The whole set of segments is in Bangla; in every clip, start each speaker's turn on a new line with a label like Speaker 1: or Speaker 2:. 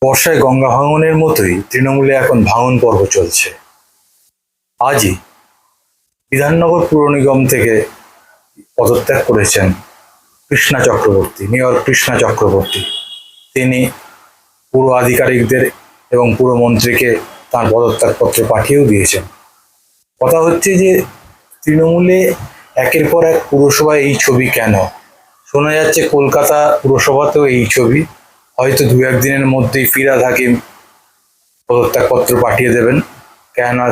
Speaker 1: বর্ষায় গঙ্গা ভাঙনের মতোই তৃণমূলে এখন ভাঙন পর্ব চলছে। আজই বিধাননগর পুর নিগম থেকে পদত্যাগ করেছেন কৃষ্ণা চক্রবর্তী, মেয়র কৃষ্ণা চক্রবর্তী। তিনি পুর আধিকারিকদের এবং পুরমন্ত্রীকে তাঁর পদত্যাগপত্র পাঠিয়েও দিয়েছেন। কথা হচ্ছে যে তৃণমূলে একের পর এক পুরসভায় এই ছবি কেন? শোনা যাচ্ছে কলকাতা পুরসভাতেও এই ছবি। হয়তো দু একদিনের মধ্যেই ফিরহাদ হাকিম পদত্যাগপত্র পাঠিয়ে দেবেন। কেননা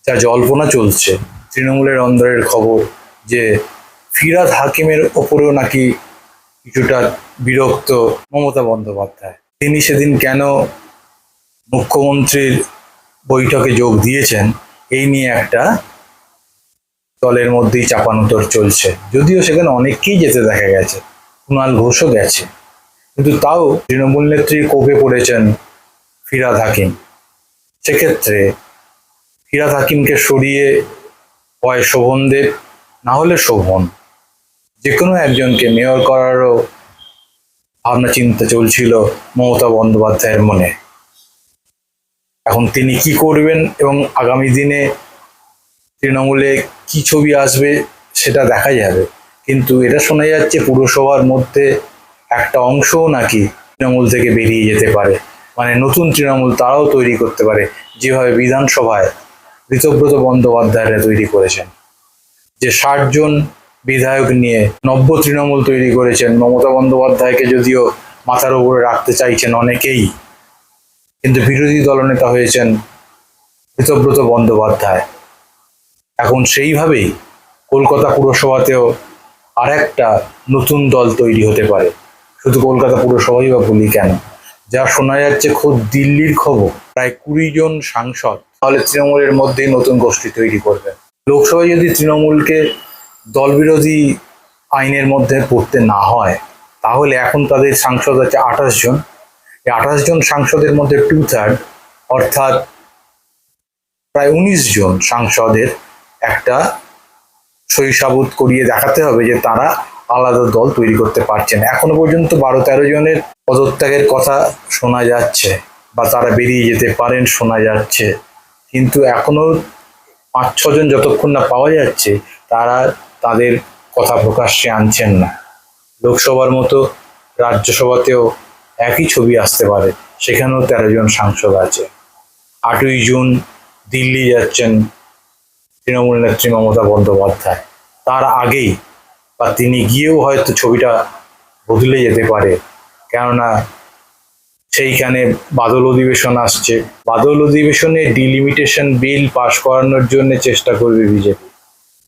Speaker 1: যা জল্পনা চলছে তৃণমূলের অন্দরের খবর যে ফিরহাদ হাকিমের ওপরেও নাকি কিছুটা বিরক্ত মমতা বন্দ্যোপাধ্যায়। তিনি সেদিন কেন মুখ্যমন্ত্রীর বৈঠকে যোগ দিয়েছেন এই নিয়ে একটা দলের মধ্যেই চাপানোতর চলছে। যদিও সেখানে অনেককেই যেতে দেখা গেছে, কুণাল ঘোষও গেছে, কিন্তু তাও তৃণমূল নেত্রী কোপে পড়েছেন ফিরহাদ হাকিম। সেক্ষেত্রে ফিরহাদ হাকিমকে সরিয়ে হয় শোভনদেব, না হলে শোভন, যে কোনো একজনকে মেয়র করারও ভাবনা চিন্তা চলছিল মমতা বন্দ্যোপাধ্যায়ের মনে। এখন তিনি কি করবেন এবং আগামী দিনে তৃণমূলে কি ছবি আসবে সেটা দেখা যাবে। কিন্তু এটা শোনা যাচ্ছে পুরসভার মধ্যে একটা অংশও নাকি তৃণমূল থেকে বেরিয়ে যেতে পারে, মানে নতুন তৃণমূল তারাও তৈরি করতে পারে, যেভাবে বিধানসভায় ঋতব্রত বন্দ্যোপাধ্যায়রা তৈরি করেছেন। যে ৬০ জন বিধায়ক নিয়ে নব্য তৃণমূল তৈরি করেছেন। মমতা বন্দ্যোপাধ্যায়কে যদিও মাথার উপরে রাখতে চাইছেন অনেকেই, কিন্তু বিরোধী দলনেতা হয়েছেন ঋতব্রত বন্দ্যোপাধ্যায়। এখন সেইভাবেই কলকাতা পুরসভাতেও আর একটা নতুন দল তৈরি হতে পারে। শুধু কলকাতা পুরসভাই বা বলি কেন, যা শোনা যাচ্ছে খোদ দিল্লির খবর, প্রায় ২০ জন সাংসদ তাহলে তৃণমূলের মধ্যেই নতুন গোষ্ঠী তৈরি করবে। লোকসভায় যদি তৃণমূলকে দলবিরোধী আইনের মধ্যে পড়তে না হয়, তাহলে এখন তাদের সাংসদ আছে ২৮ জন। এই ২৮ জন সাংসদের মধ্যে 2/3 অর্থাৎ প্রায় ১৯ জন সাংসদের একটা সহিসাবুত করিয়ে দেখাতে হবে যে তারা আলাদা দল তৈরি করতে পারছেন। এখনো পর্যন্ত ১২-১৩ জনের পদত্যাগের কথা শোনা যাচ্ছে বা তারা বেরিয়ে যেতে পারেন শোনা যাচ্ছে, কিন্তু এখনো ৫-৬ জন যতক্ষণ না পাওয়া যাচ্ছে তারা তাদের কথা প্রকাশ্যে আনছেন না। লোকসভার মতো রাজ্যসভাতেও একই ছবি আসতে পারে, সেখানেও ১৩ জন সাংসদ আছে। ৮ই জুন দিল্লি যাচ্ছেন তৃণমূল নেত্রী মমতা বন্দ্যোপাধ্যায়। তার আগেই বা তিনি গিয়েও হয়তো ছবিটা বদলে যেতে পারে, কেননা সেইখানে বাদল অধিবেশন আসছে। বাদল অধিবেশনে ডিলিমিটেশন বিল পাশ করানোর জন্য চেষ্টা করবে বিজেপি।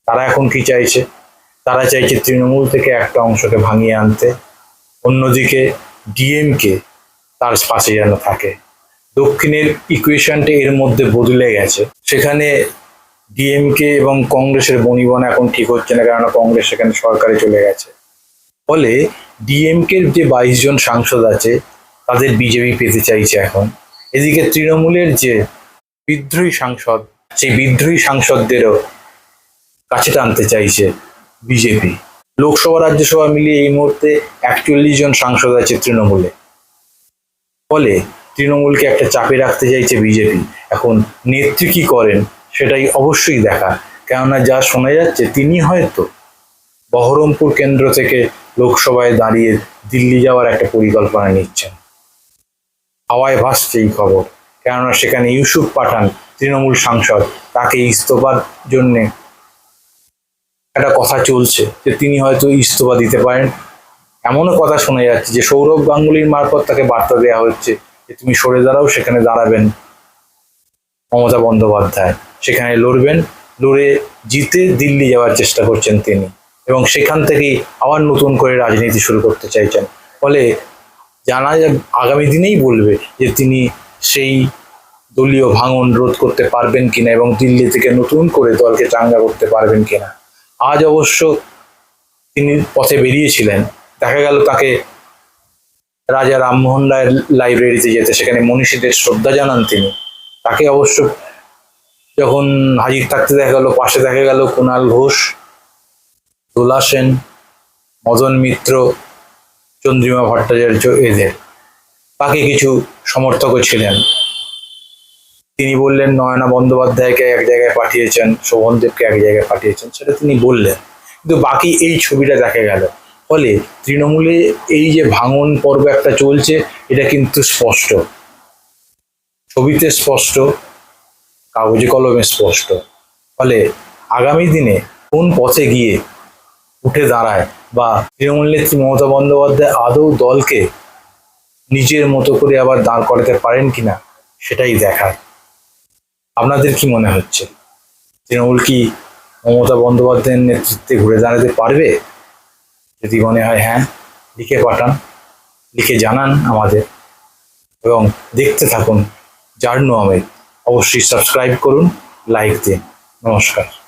Speaker 1: তারা এখন কি চাইছে? তারা চাইছে তৃণমূল থেকে একটা অংশকে ভাঙিয়ে আনতে, অন্যদিকে ডিএমকে তার পাশে যেন থাকে। দক্ষিণের ইকুয়েশনটা এর মধ্যে বদলে গেছে। সেখানে ডিএমকে এবং কংগ্রেসের বনিবনা এখন ঠিক হচ্ছে না, কেননা কংগ্রেস সেখানে সরকারে চলে গেছে। ফলে ডিএমকের যে ২২ জন সাংসদ আছে তাদের বিজেপি পেতে চাইছে এখন। এদিকে তৃণমূলের যে বিদ্রোহী সাংসদ, সেই বিদ্রোহী সাংসদদেরও কাছে টানতে চাইছে বিজেপি। লোকসভা রাজ্যসভা মিলিয়ে এই মুহূর্তে ৪১ জন সাংসদ আছে তৃণমূলে। ফলে তৃণমূলকে একটা চাপে রাখতে চাইছে বিজেপি। এখন নেত্রী কি করেন সেটাই অবশ্যই দেখা, কেননা যা শোনা যাচ্ছে তিনি হয়তো বহরমপুর কেন্দ্র থেকে লোকসভায় দাঁড়িয়ে দিল্লি যাওয়ার একটা পরিকল্পনা নিচ্ছেন। হাওয়ায় ভাসছে এই খবর, কেননা সেখানে ইউসুফ পাঠান তৃণমূল সাংসদ, তাকে ইস্তফার জন্য একটা কথা চলছে যে তিনি হয়তো ইস্তফা দিতে পারেন। এমনও কথা শোনা যাচ্ছে যে সৌরভ গাঙ্গুলির মারফত তাকে বার্তা দেওয়া হচ্ছে যে তুমি সরে দাঁড়াও, সেখানে দাঁড়াবেন মমতা বন্দ্যোপাধ্যায়, সেখানে লড়বেন, লড়ে জিতে দিল্লি যাওয়ার চেষ্টা করছেন তিনি, এবং সেখান থেকেই আবার নতুন করে রাজনীতি শুরু করতে চাইছেন। ফলে জানা যায় আগামী দিনেই বলবে যে তিনি সেই দলীয় ভাঙন রোধ করতে পারবেন কিনা এবং দিল্লি থেকে নতুন করে দলকে চাঙ্গা করতে পারবেন কিনা। আজ অবশ্য তিনি পথে বেরিয়েছিলেন, দেখা গেল তাকে রাজা রামমোহন রায়ের লাইব্রেরিতে যেতে, সেখানে মনীষীদের শ্রদ্ধা জানান তিনি। তাকে অবশ্য যখন হাজির থাকতে দেখা গেল, পাশে দেখা গেল কুণাল ঘোষ, দোলা সেন, মদন মিত্র, চন্দ্রিমা ভট্টাচার্য, এদের। বাকি কিছু সমর্থকও ছিলেন। তিনি বললেন নয়না বন্দ্যোপাধ্যায়কে এক জায়গায় পাঠিয়েছেন, শোভনদেবকে এক জায়গায় পাঠিয়েছেন, সেটা তিনি বললেন, কিন্তু বাকি এই ছবিটা দেখা গেল। ফলে তৃণমূলে এই যে ভাঙন পর্ব একটা চলছে, এটা কিন্তু স্পষ্ট, ছবিতে স্পষ্ট, কাগজে কলমে স্পষ্ট। ফলে আগামী দিনে কোন পথে গিয়ে উঠে দাঁড়ায়, বা তৃণমূল নেত্রী মমতা বন্দ্যোপাধ্যায় আদৌ দলকে নিজের মতো করে আবার দাঁড় করাতে পারেন কিনা, সেটাই দেখার। আপনাদের কি মনে হচ্ছে, তৃণমূল কি মমতা বন্দ্যোপাধ্যায়ের নেতৃত্বে ঘুরে দাঁড়াতে পারবে? যদি মনে হয় হ্যাঁ, লিখে পাঠান, লিখে জানান আমাদের, এবং দেখতে থাকুন জার্নু আমেজ। অবশ্যই সাবস্ক্রাইব করুন, লাইক দিন। নমস্কার।